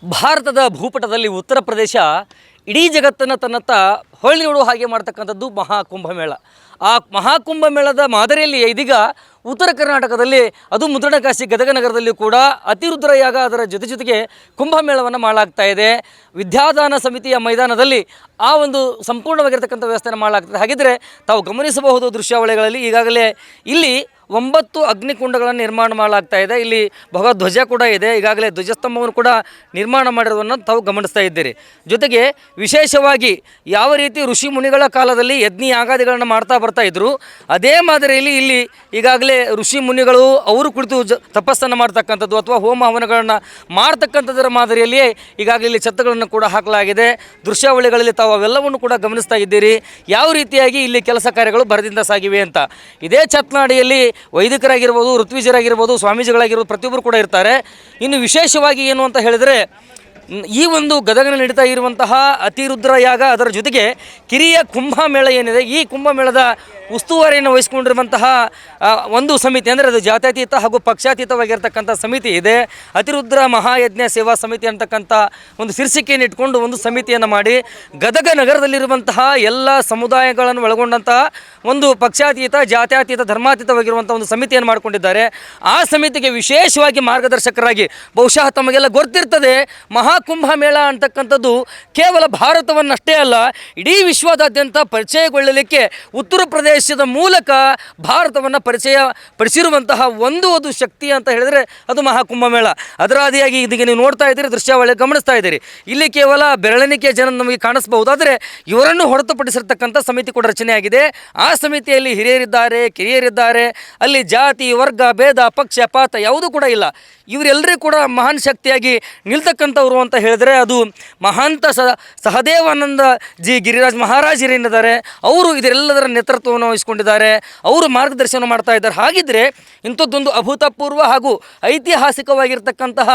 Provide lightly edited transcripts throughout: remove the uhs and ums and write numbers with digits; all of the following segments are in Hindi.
ಭಾರತದ ಭೂಪಟದಲ್ಲಿ ಉತ್ತರ ಪ್ರದೇಶ ಇಡೀ ಜಗತ್ತನ್ನು ತನ್ನತ್ತ ಹೊಳ್ಳಿ ನೋಡುವ ಹಾಗೆ ಮಾಡ್ತಕ್ಕಂಥದ್ದು ಮಹಾಕುಂಭಮೇಳ. ಆ ಮಹಾಕುಂಭಮೇಳದ ಮಾದರಿಯಲ್ಲಿ ಇದೀಗ ಉತ್ತರ ಕರ್ನಾಟಕದಲ್ಲಿ ಅದು ಮುದ್ರಣಕಾಶಿ ಗದಗ ನಗರದಲ್ಲಿ ಕೂಡ ಅತಿರುದ್ರಯಾಗ ಅದರ ಜೊತೆಗೆ ಕುಂಭಮೇಳವನ್ನು ಮಾಡಲಾಗ್ತಾ ಇದೆ. ವಿದ್ಯಾದಾನ ಸಮಿತಿಯ ಮೈದಾನದಲ್ಲಿ ಆ ಒಂದು ಸಂಪೂರ್ಣವಾಗಿರ್ತಕ್ಕಂಥ ವ್ಯವಸ್ಥೆಯನ್ನು ಮಾಡಲಾಗ್ತದೆ. ಹಾಗಿದ್ದರೆ ತಾವು ಗಮನಿಸಬಹುದು ದೃಶ್ಯಾವಳಿಗಳಲ್ಲಿ ಈಗಾಗಲೇ ಇಲ್ಲಿ 9 ಅಗ್ನಿಕುಂಡಗಳನ್ನು ನಿರ್ಮಾಣ ಮಾಡಲಾಗ್ತಾ ಇದೆ. ಇಲ್ಲಿ ಭಗವದ್ ಧ್ವಜ ಕೂಡ ಇದೆ. ಈಗಾಗಲೇ ಧ್ವಜಸ್ತಂಭವನ್ನು ಕೂಡ ನಿರ್ಮಾಣ ಮಾಡಿರುವುದನ್ನು ತಾವು ಗಮನಿಸ್ತಾ ಇದ್ದೀರಿ. ಜೊತೆಗೆ ವಿಶೇಷವಾಗಿ ಯಾವ ರೀತಿ ಋಷಿ ಮುನಿಗಳ ಕಾಲದಲ್ಲಿ ಯಜ್ಞ ಯಾಗಾದಿಗಳನ್ನು ಮಾಡ್ತಾ ಬರ್ತಾ ಇದ್ದರು, ಅದೇ ಮಾದರಿಯಲ್ಲಿ ಇಲ್ಲಿ ಈಗಾಗಲೇ ಋಷಿ ಮುನಿಗಳು ಅವರು ಕುಳಿತು ತಪಸ್ಸನ್ನು ಮಾಡ್ತಕ್ಕಂಥದ್ದು ಅಥವಾ ಹೋಮ ಹವನಗಳನ್ನು ಮಾಡ್ತಕ್ಕಂಥದ್ದರ ಮಾದರಿಯಲ್ಲಿಯೇ ಈಗಾಗಲೇ ಇಲ್ಲಿ ಛತ್ತಗಳನ್ನು ಕೂಡ ಹಾಕಲಾಗಿದೆ. ದೃಶ್ಯಾವಳಿಗಳಲ್ಲಿ ತಾವು ಅವೆಲ್ಲವನ್ನು ಕೂಡ ಗಮನಿಸ್ತಾ ಇದ್ದೀರಿ. ಯಾವ ರೀತಿಯಾಗಿ ಇಲ್ಲಿ ಕೆಲಸ ಕಾರ್ಯಗಳು ಭರದಿಂದ ಸಾಗಿವೆ ಅಂತ. ಇದೇ ಛತ್ನಾಡಿಯಲ್ಲಿ ವೈದಿಕರಾಗಿರ್ಬೋದು, ಋತ್ವಿಜರಾಗಿರ್ಬೋದು, ಸ್ವಾಮೀಜಿಗಳಾಗಿರ್ಬೋದು ಪ್ರತಿಯೊಬ್ಬರು ಕೂಡ ಇರ್ತಾರೆ. ಇನ್ನು ವಿಶೇಷವಾಗಿ ಏನು ಅಂತ ಹೇಳಿದರೆ ಈ ಒಂದು ಗದಗನಲ್ಲಿ ನಡೀತಾ ಇರುವಂತಹ ಅತಿರುದ್ರಯಾಗ ಅದರ ಜೊತೆಗೆ ಕಿರಿಯ ಕುಂಭಮೇಳ ಏನಿದೆ, ಈ ಕುಂಭಮೇಳದ ಉಸ್ತುವಾರಿಯನ್ನು ವಹಿಸಿಕೊಂಡಿರುವಂತಹ ಒಂದು ಸಮಿತಿ ಅಂದರೆ ಅದು ಜಾತ್ಯತೀತ ಹಾಗೂ ಪಕ್ಷಾತೀತವಾಗಿರ್ತಕ್ಕಂಥ ಸಮಿತಿ ಇದೆ. ಅತಿರುದ್ರ ಮಹಾಯಜ್ಞ ಸೇವಾ ಸಮಿತಿ ಅಂತಕ್ಕಂಥ ಒಂದು ಶೀರ್ಷಿಕೆಯನ್ನು ಇಟ್ಕೊಂಡು ಒಂದು ಸಮಿತಿಯನ್ನು ಮಾಡಿ ಗದಗ ನಗರದಲ್ಲಿರುವಂತಹ ಎಲ್ಲ ಸಮುದಾಯಗಳನ್ನು ಒಳಗೊಂಡಂತಹ ಒಂದು ಪಕ್ಷಾತೀತ ಜಾತ್ಯತೀತ ಧರ್ಮಾತೀತವಾಗಿರುವಂಥ ಒಂದು ಸಮಿತಿಯನ್ನು ಮಾಡಿಕೊಂಡಿದ್ದಾರೆ. ಆ ಸಮಿತಿಗೆ ವಿಶೇಷವಾಗಿ ಮಾರ್ಗದರ್ಶಕರಾಗಿ ಬಹುಶಃ ತಮಗೆಲ್ಲ ಗೊತ್ತಿರ್ತದೆ, ಮಹಾಕುಂಭಮೇಳ ಅಂತಕ್ಕಂಥದ್ದು ಕೇವಲ ಭಾರತವನ್ನಷ್ಟೇ ಅಲ್ಲ ಇಡೀ ವಿಶ್ವದಾದ್ಯಂತ ಪರಿಚಯಗೊಳ್ಳಲಿಕ್ಕೆ ಉತ್ತರ ಪ್ರದೇಶದ ಮೂಲಕ ಭಾರತವನ್ನು ಪಡಿಸಿರುವಂತಹ ಒಂದು ಶಕ್ತಿ ಅಂತ ಹೇಳಿದರೆ ಅದು ಮಹಾಕುಂಭಮೇಳ. ಅದರ ಆದಿಯಾಗಿ ಇದೀಗ ನೀವು ನೋಡ್ತಾ ಇದ್ದೀರಿ, ದೃಶ್ಯಾವಳಿ ಗಮನಿಸ್ತಾ ಇದ್ದೀರಿ. ಇಲ್ಲಿ ಕೇವಲ ಬೆರಳೆಣಿಕೆ ಜನ ನಮಗೆ ಕಾಣಿಸಬಹುದಾದರೆ ಇವರನ್ನು ಹೊರತುಪಡಿಸಿರ್ತಕ್ಕಂಥ ಸಮಿತಿ ಕೂಡ ರಚನೆಯಾಗಿದೆ. ಆ ಸಮಿತಿಯಲ್ಲಿ ಹಿರಿಯರಿದ್ದಾರೆ, ಕಿರಿಯರಿದ್ದಾರೆ. ಅಲ್ಲಿ ಜಾತಿ ವರ್ಗ ಭೇದ ಪಕ್ಷ ಪಾತ ಯಾವುದೂ ಕೂಡ ಇಲ್ಲ. ಇವರೆಲ್ಲರೂ ಕೂಡ ಮಹಾನ್ ಶಕ್ತಿಯಾಗಿ ನಿಲ್ತಕ್ಕಂಥವ್ರು ಅಂತ ಹೇಳಿದ್ರೆ ಅದು ಮಹಾಂತ ಸಹದೇವಾನಂದ ಜಿ ಗಿರಿರಾಜ್ ಮಹಾರಾಜರೇನಿದ್ದಾರೆ ಅವರು ಇದರೆಲ್ಲದರ ನೇತೃತ್ವವನ್ನು ವಹಿಸಿಕೊಂಡಿದ್ದಾರೆ. ಅವರು ಮಾರ್ಗದರ್ಶನ ಮಾಡ್ತಾ ಇದ್ದಾರೆ. ಹಾಗಿದ್ದರೆ ಇಂಥದ್ದೊಂದು ಅಭೂತಪೂರ್ವ ಹಾಗೂ ಐತಿಹಾಸಿಕವಾಗಿರ್ತಕ್ಕಂತಹ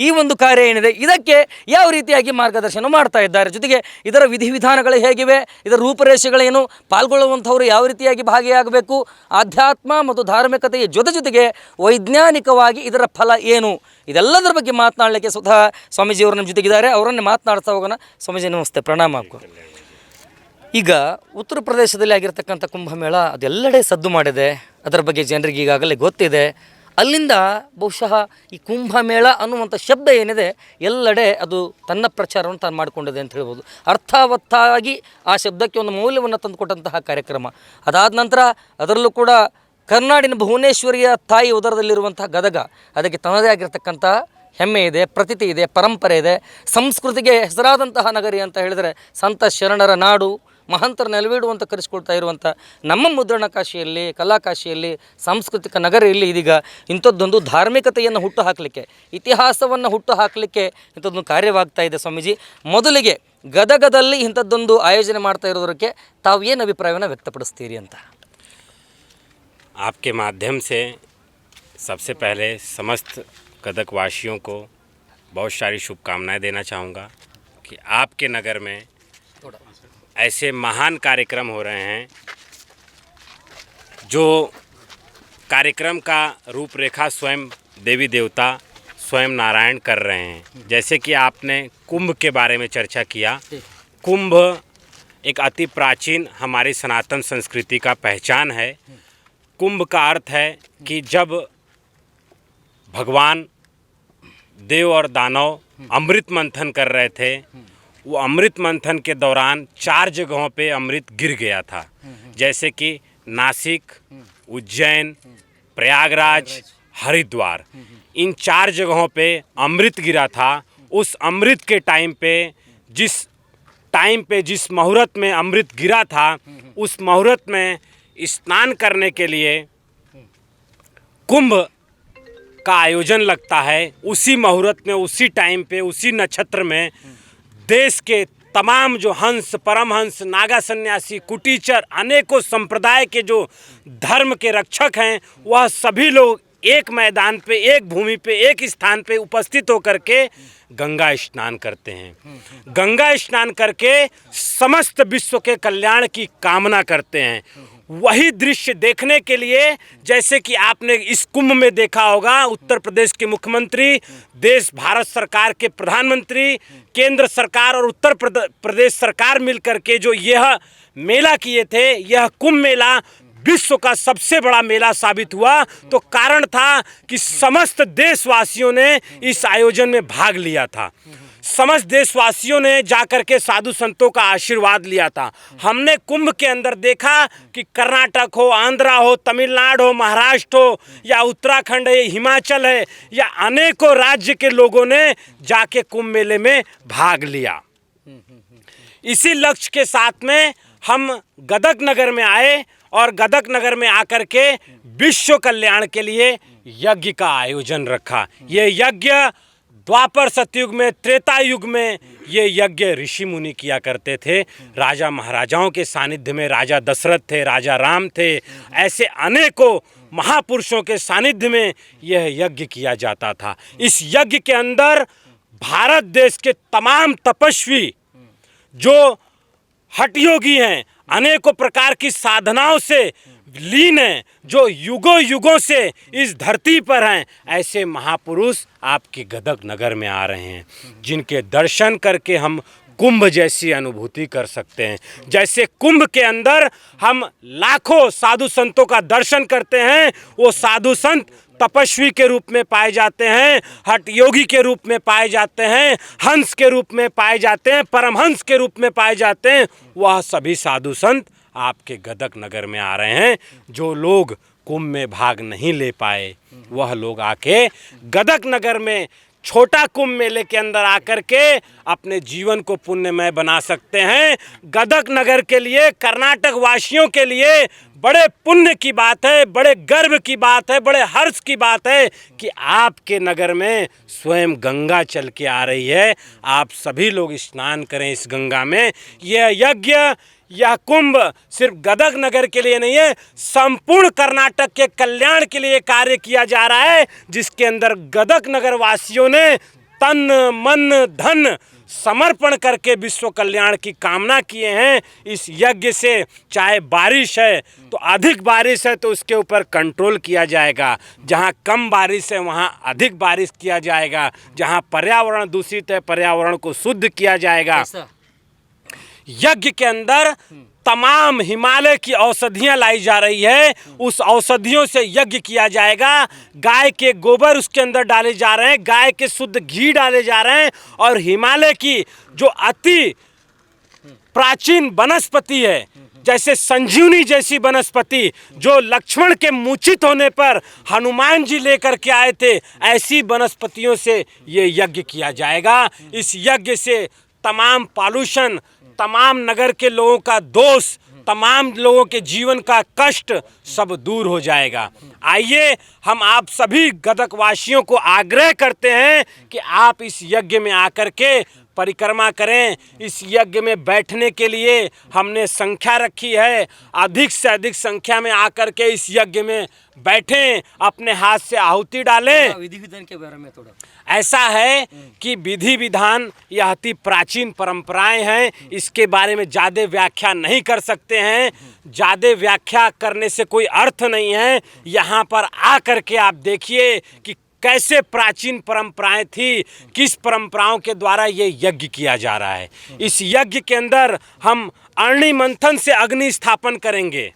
ಈ ಒಂದು ಕಾರ್ಯ ಏನಿದೆ ಇದಕ್ಕೆ ಯಾವ ರೀತಿಯಾಗಿ ಮಾರ್ಗದರ್ಶನ ಮಾಡ್ತಾ ಇದ್ದಾರೆ, ಜೊತೆಗೆ ಇದರ ವಿಧಿವಿಧಾನಗಳು ಹೇಗಿವೆ, ಇದರ ರೂಪರೇಷೆಗಳೇನು, ಪಾಲ್ಗೊಳ್ಳುವಂಥವರು ಯಾವ ರೀತಿಯಾಗಿ ಭಾಗಿಯಾಗಬೇಕು, ಆಧ್ಯಾತ್ಮ ಮತ್ತು ಧಾರ್ಮಿಕತೆಯ ಜೊತೆಗೆ ವೈಜ್ಞಾನಿಕವಾಗಿ ಇದರ ಫಲ ಏನು, ಇದೆಲ್ಲದರ ಬಗ್ಗೆ ಮಾತನಾಡಲಿಕ್ಕೆ ಸ್ವತಃ ಸ್ವಾಮೀಜಿಯವರು ನಮ್ಮ ಜೊತೆಗಿದ್ದಾರೆ. ಅವರನ್ನೇ ಮಾತನಾಡ್ತಾ ಹೋಗೋಣ. ಸ್ವಾಮೀಜಿ ನಮಸ್ತೆ, ಪ್ರಣಾಮ ಆಗ್ಕೋ. ಈಗ ಉತ್ತರ ಪ್ರದೇಶದಲ್ಲಿ ಆಗಿರ್ತಕ್ಕಂಥ ಕುಂಭಮೇಳ ಅದೆಲ್ಲೆಡೆ ಸದ್ದು ಮಾಡಿದೆ. ಅದರ ಬಗ್ಗೆ ಜನರಿಗೆ ಈಗಾಗಲೇ ಗೊತ್ತಿದೆ. ಅಲ್ಲಿಂದ ಬಹುಶಃ ಈ ಕುಂಭಮೇಳ ಅನ್ನುವಂಥ ಶಬ್ದ ಏನಿದೆ ಎಲ್ಲೆಡೆ ಅದು ತನ್ನ ಪ್ರಚಾರವನ್ನು ತಾನು ಮಾಡಿಕೊಂಡಿದೆ ಅಂತ ಹೇಳ್ಬೋದು. ಅರ್ಥವತ್ತಾಗಿ ಆ ಶಬ್ದಕ್ಕೆ ಒಂದು ಮೌಲ್ಯವನ್ನು ತಂದುಕೊಟ್ಟಂತಹ ಕಾರ್ಯಕ್ರಮ. ಅದಾದ ನಂತರ ಅದರಲ್ಲೂ ಕೂಡ ಕರ್ನಾಡಿನ ಭುವನೇಶ್ವರಿಯ ತಾಯಿ ಉದರದಲ್ಲಿರುವಂತಹ ಗದಗ, ಅದಕ್ಕೆ ತನ್ನದೇ ಆಗಿರ್ತಕ್ಕಂಥ ಹೆಮ್ಮೆ ಇದೆ, ಪ್ರತೀತಿ ಇದೆ, ಪರಂಪರೆ ಇದೆ, ಸಂಸ್ಕೃತಿಗೆ ಹೆಸರಾದಂತಹ ನಗರಿ ಅಂತ ಹೇಳಿದರೆ ಸಂತ ಶರಣರ ನಾಡು, ಮಹಂತರ ನೆಲವೀಡು ಅಂತ ಕರೆಸಿಕೊಳ್ತಾ ಇರುವಂಥ ನಮ್ಮ ಮುದ್ರಣಕಾಶಿಯಲ್ಲಿ, ಕಲಾಕಾಶಿಯಲ್ಲಿ, ಸಾಂಸ್ಕೃತಿಕ ನಗರಿಯಲ್ಲಿ ಇದೀಗ ಇಂಥದ್ದೊಂದು ಧಾರ್ಮಿಕತೆಯನ್ನು ಹುಟ್ಟು ಹಾಕಲಿಕ್ಕೆ, ಇತಿಹಾಸವನ್ನು ಹುಟ್ಟು ಹಾಕಲಿಕ್ಕೆ ಇಂಥದ್ದೊಂದು ಕಾರ್ಯವಾಗ್ತಾ ಇದೆ. ಸ್ವಾಮೀಜಿ, ಮೊದಲಿಗೆ ಗದಗದಲ್ಲಿ ಇಂಥದ್ದೊಂದು ಆಯೋಜನೆ ಮಾಡ್ತಾ ಇರೋದಕ್ಕೆ ತಾವು ಏನು ಅಭಿಪ್ರಾಯವನ್ನು ವ್ಯಕ್ತಪಡಿಸ್ತೀರಿ ಅಂತ? आपके माध्यम से सबसे पहले समस्त गदग वासियों को बहुत सारी शुभकामनाएं देना चाहूँगा कि आपके नगर में ऐसे महान कार्यक्रम हो रहे हैं जो कार्यक्रम का रूपरेखा स्वयं देवी देवता स्वयं नारायण कर रहे हैं. जैसे कि आपने कुंभ के बारे में चर्चा किया. कुंभ एक अति प्राचीन हमारी सनातन संस्कृति का पहचान है. कुंभ का अर्थ है कि जब भगवान देव और दानव अमृत मंथन कर रहे थे, वो अमृत मंथन के दौरान 4 जगहों पे अमृत गिर गया था. जैसे कि नासिक, उज्जैन, प्रयागराज, हरिद्वार. इन 4 जगहों पे अमृत गिरा था. उस अमृत के टाइम पे जिस मुहूर्त में अमृत गिरा था, उस मुहूर्त में स्नान करने के लिए कुंभ का आयोजन लगता है. उसी मुहूर्त में, उसी टाइम पे, उसी नक्षत्र में देश के तमाम जो हंस, परमहंस, नागा सन्यासी, कुटीचर, अनेकों संप्रदाय के जो धर्म के रक्षक हैं वह सभी लोग एक मैदान पे, एक भूमि पे, एक स्थान पे उपस्थित होकर के गंगा स्नान करते हैं. गंगा स्नान करके समस्त विश्व के कल्याण की कामना करते हैं. वही दृश्य देखने के लिए, जैसे कि आपने इस कुंभ में देखा होगा, उत्तर प्रदेश के मुख्यमंत्री, देश भारत सरकार के प्रधानमंत्री, केंद्र सरकार और उत्तर प्रदेश सरकार मिलकर के जो यह मेला किए थे, यह कुंभ मेला विश्व का सबसे बड़ा मेला साबित हुआ। तो कारण था कि समस्त देशवासियों ने इस आयोजन में भाग लिया था, समस्त देशवासियों ने जाकर के साधु संतों का आशीर्वाद लिया था। हमने कुंभ के अंदर देखा कि कर्नाटक हो, आंध्रा हो, तमिलनाडु हो, महाराष्ट्र हो या उत्तराखंड है, हिमाचल है, या अनेकों राज्य के लोगों ने जाके कुंभ मेले में भाग लिया। इसी लक्ष्य के साथ में हम गदग नगर में आए और गदग नगर में आकर के विश्व कल्याण के लिए यज्ञ का आयोजन रखा। ये यज्ञ द्वापर सतयुग में, त्रेता युग में ये यज्ञ ऋषि मुनि किया करते थे। राजा महाराजाओं के सानिध्य में, राजा दशरथ थे, राजा राम थे, ऐसे अनेकों महापुरुषों के सानिध्य में यह यज्ञ किया जाता था। इस यज्ञ के अंदर भारत देश के तमाम तपस्वी जो हठयोगी हैं, अनेकों प्रकार की साधनाओं से लीन हैं, जो युगों युगों से इस धरती पर हैं, ऐसे महापुरुष आपके गदग नगर में आ रहे हैं, जिनके दर्शन करके हम कुंभ जैसी अनुभूति कर सकते हैं। जैसे कुंभ के अंदर हम लाखों साधु संतों का दर्शन करते हैं, वो साधु संत तपस्वी के रूप में पाए जाते हैं, हठ योगी के रूप में पाए जाते हैं, हंस के रूप में पाए जाते हैं, परमहंस के रूप में पाए जाते हैं। वह सभी साधु संत आपके गदग नगर में आ रहे हैं। जो लोग कुंभ में भाग नहीं ले पाए, वह लोग आके गदग नगर में छोटा कुंभ मेले के अंदर आकर के अपने जीवन को पुण्यमय बना सकते हैं। गदग नगर के लिए, कर्नाटक वासियों के लिए बड़े पुण्य की बात है, बड़े गर्व की बात है, बड़े हर्ष की बात है कि आपके नगर में स्वयं गंगा चल के आ रही है। आप सभी लोग स्नान करें इस गंगा में। यह यज्ञ, यह कुंभ सिर्फ गदग नगर के लिए नहीं है, संपूर्ण कर्नाटक के कल्याण के लिए कार्य किया जा रहा है, जिसके अंदर गदग नगर वासियों ने तन मन धन समर्पण करके विश्व कल्याण की कामना किए हैं। इस यज्ञ से चाहे बारिश है तो अधिक बारिश है तो उसके ऊपर कंट्रोल किया जाएगा, जहाँ कम बारिश है वहाँ अधिक बारिश किया जाएगा, जहाँ पर्यावरण दूषित है पर्यावरण को शुद्ध किया जाएगा। यज्ञ के अंदर तमाम हिमालय की औषधियाँ लाई जा रही है, उस औषधियों से यज्ञ किया जाएगा। गाय के गोबर उसके अंदर डाले जा रहे हैं, गाय के शुद्ध घी डाले जा रहे हैं, और हिमालय की जो अति प्राचीन वनस्पति है, जैसे संजीवनी जैसी वनस्पति जो लक्ष्मण के मूर्छित होने पर हनुमान जी लेकर के आए थे, ऐसी वनस्पतियों से ये यज्ञ किया जाएगा। इस यज्ञ से तमाम पॉल्यूशन, तमाम नगर के लोगों का दोष, तमाम लोगों के जीवन का कष्ट सब दूर हो जाएगा। आइए हम आप सभी गदगवासियों को आग्रह करते हैं कि आप इस यज्ञ में आकर के परिक्रमा करें। इस यज्ञ में बैठने के लिए हमने संख्या रखी है, अधिक से अधिक संख्या में आकर के इस यज्ञ में बैठें, अपने हाथ से आहुति डालें। विधि विधान के बारे में थोड़ा ऐसा है कि विधि विधान यह अति प्राचीन परंपराएं हैं, इसके बारे में ज़्यादा व्याख्या नहीं कर सकते हैं, ज़्यादा व्याख्या करने से कोई अर्थ नहीं है। यहाँ पर आकर के आप देखिए कि कैसे प्राचीन परंपराएं थी, किस परंपराओं के द्वारा ये यज्ञ किया जा रहा है। इस यज्ञ के अंदर हम अग्नि मंथन से अग्नि स्थापन करेंगे,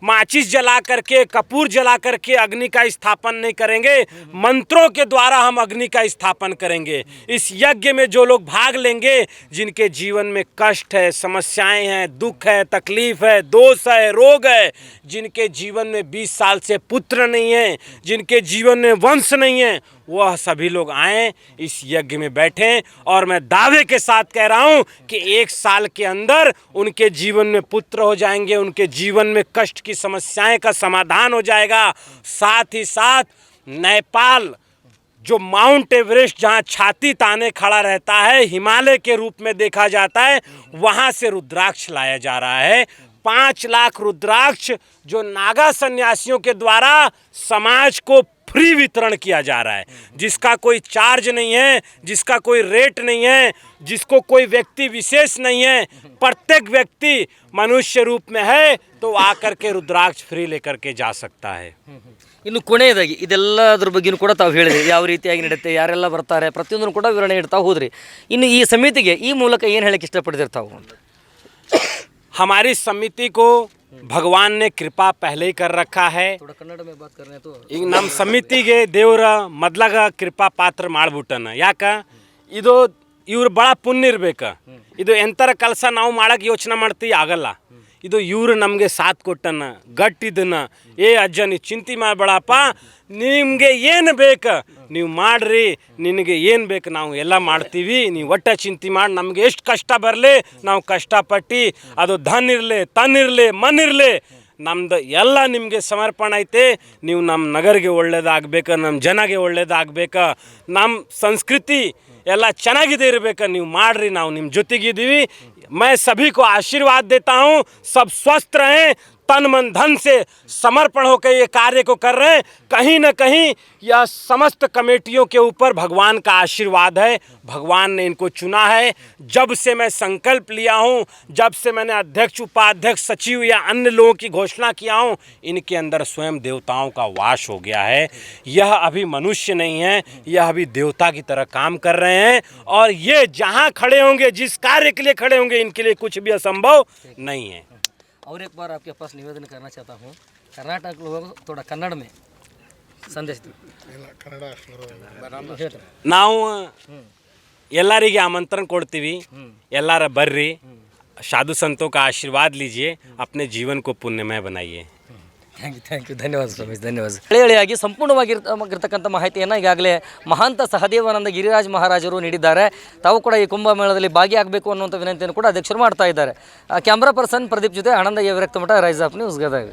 माचिस जला करके, कपूर जला करके अग्नि का स्थापन नहीं करेंगे, मंत्रों के द्वारा हम अग्नि का स्थापन करेंगे। इस यज्ञ में जो लोग भाग लेंगे, जिनके जीवन में कष्ट है, समस्याएं हैं, दुख है, तकलीफ है, दोष है, रोग है, जिनके जीवन में 20 साल से पुत्र नहीं है, जिनके जीवन में वंश नहीं है, वह सभी लोग आएँ, इस यज्ञ में बैठें। और मैं दावे के साथ कह रहा हूँ कि 1 साल के अंदर उनके जीवन में पुत्र हो जाएंगे, उनके जीवन में कष्ट की समस्याएं का समाधान हो जाएगा। साथ ही साथ नेपाल जो माउंट एवरेस्ट जहाँ छाती ताने खड़ा रहता है, हिमालय के रूप में देखा जाता है, वहाँ से रुद्राक्ष लाया जा रहा है। 5 लाख रुद्राक्ष जो नागा सन्यासियों के द्वारा समाज को फ्री वितरण किया जा रहा है, जिसका कोई चार्ज नहीं है, जिसका कोई रेट नहीं है, जिसको कोई व्यक्ति विशेष नहीं है। प्रत्येक व्यक्ति मनुष्य रूप में है तो आकर के रुद्राक्ष फ्री लेकर के जा सकता है। ಇನ್ನು ಕೊನೆಯದಾಗಿ ಇದೆಲ್ಲದ್ರ ಬಗ್ಗೆಯೂ ಕೂಡ ತಾವು ಹೇಳಿದ್ರಿ, ಯಾವ ರೀತಿಯಾಗಿ ನಡೆಯುತ್ತೆ, ಯಾರೆಲ್ಲ ಬರ್ತಾರೆ, ಪ್ರತಿಯೊಂದನ್ನು ಕೂಡ ವಿವರಣೆ ಇಡ್ತಾ ಹೋದ್ರಿ. ಇನ್ನು ಈ ಸಮಿತಿಗೆ ಈ ಮೂಲಕ ಏನು ಹೇಳಕ್ಕೆ ಇಷ್ಟಪಡ್ತೀರಿ ತಾವು? हमारी समिति को भगवान ने कृपा पहले ही कर रखा है. थोड़ा कन्नड़ में बात करने तो ಈಗ ನಮ್ಮ ಸಮಿತಿಗೆ ದೇವರ ಮೊದಲಾಗ ಕೃಪಾ ಪಾತ್ರ ಮಾಡ್ಬಿಟ್ಟನ. ಯಾಕ ಇದು ಇವ್ರ ಭಾಳ ಪುಣ್ಯ ಇರ್ಬೇಕು. ಇದು ಎಂಥರ ಕೆಲಸ ನಾವು ಮಾಡಕ್ಕೆ ಯೋಚನೆ ಮಾಡ್ತೀವಿ ಆಗಲ್ಲ. ಇದು ಇವರು ನಮಗೆ ಸಾಥ್ ಕೊಟ್ಟನ ಗಟ್ಟಿದನ್ನ. ಏ ಅಜ್ಜ ನೀವು ಚಿಂತೆ ಮಾಡಬೇಡಪ್ಪ, ನಿಮಗೆ ಏನು ಬೇಕು ನೀವು ಮಾಡ್ರಿ, ನಿನಗೆ ಏನು ಬೇಕು ನಾವು ಎಲ್ಲ ಮಾಡ್ತೀವಿ, ನೀವು ಒಟ್ಟು ಚಿಂತೆ ಮಾಡಿ, ನಮಗೆ ಎಷ್ಟು ಕಷ್ಟ ಬರಲಿ ನಾವು ಕಷ್ಟಪಟ್ಟು, ಅದು ಧನ್ ಇರಲಿ ತನ್ನಿರಲಿ ಮಣ್ಣಿರಲಿ ನಮ್ದು ಎಲ್ಲ ನಿಮಗೆ ಸಮರ್ಪಣೆ ಐತೆ. ನೀವು ನಮ್ಮ ನಗರಿಗೆ ಒಳ್ಳೇದಾಗಬೇಕು, ನಮ್ಮ ಜನಗೆ ಒಳ್ಳೇದಾಗಬೇಕು, ನಮ್ಮ ಸಂಸ್ಕೃತಿ ಎಲ್ಲ ಚೆನ್ನಾಗಿದೆ ಇರಬೇಕು, ನೀವು ಮಾಡ್ರಿ, ನಾವು ನಿಮ್ಮ ಜೊತೆಗಿದ್ದೀವಿ. मैं सभी को आशीर्वाद देता हूँ, सब स्वस्थ रहें, तन मन धन से समर्पण होकर ये कार्य को कर रहे हैं. कहीं न कहीं यह समस्त कमेटियों के ऊपर भगवान का आशीर्वाद है. भगवान ने इनको चुना है. जब से मैं संकल्प लिया हूँ, जब से मैंने अध्यक्ष उपाध्यक्ष सचिव या अन्य लोगों की घोषणा किया हूँ, इनके अंदर स्वयं देवताओं का वास हो गया है. यह अभी मनुष्य नहीं है, यह अभी देवता की तरह काम कर रहे हैं. और ये जहाँ खड़े होंगे, जिस कार्य के लिए खड़े होंगे, इनके लिए कुछ भी असंभव नहीं है. और एक बार आपके पास निवेदन करना चाहता हूँ, कर्नाटक लोगों को थोड़ा कन्नड़ में संदेश दी. ನಾವು ಎಲ್ಲರಿಗೆ ಆಮಂತ್ರಣ ಕೊಡ್ತೀವಿ, ಎಲ್ಲರ ಬರ್ರಿ, साधु संतों का आशीर्वाद लीजिए, अपने जीवन को पुण्यमय बनाइए. ಥ್ಯಾಂಕ್ ಯು ಧನ್ಯವಾದ ಸ್ವಾಮಿ, ಧನ್ಯವಾದ. ಹಳೆಯಾಗಿ ಸಂಪೂರ್ಣವಾಗಿರ್ತಕ್ಕಂಥ ಮಾಹಿತಿಯನ್ನು ಈಗಾಗಲೇ ಮಹಾಂತ ಸಹದೇವಾನಂದ ಗಿರಿರಾಜ್ ಮಹಾರಾಜರು ನೀಡಿದ್ದಾರೆ. ತಾವು ಕೂಡ ಈ ಕುಂಭಮೇಳದಲ್ಲಿ ಭಾಗಿಯಾಗಬೇಕು ಅನ್ನುವಂಥ ವಿನಂತಿಯನ್ನು ಕೂಡ ಅಧ್ಯಕ್ಷರು ಮಾಡ್ತಾ ಇದ್ದಾರೆ. ಕ್ಯಾಮ್ರಾ ಪರ್ಸನ್ ಪ್ರದೀಪ್ ಜೊತೆ ಆನಂದ ವ್ಯಕ್ತಮಠ, ರೈಸ್ ಆಫ್ ನ್ಯೂಸ್ ಗದಗ.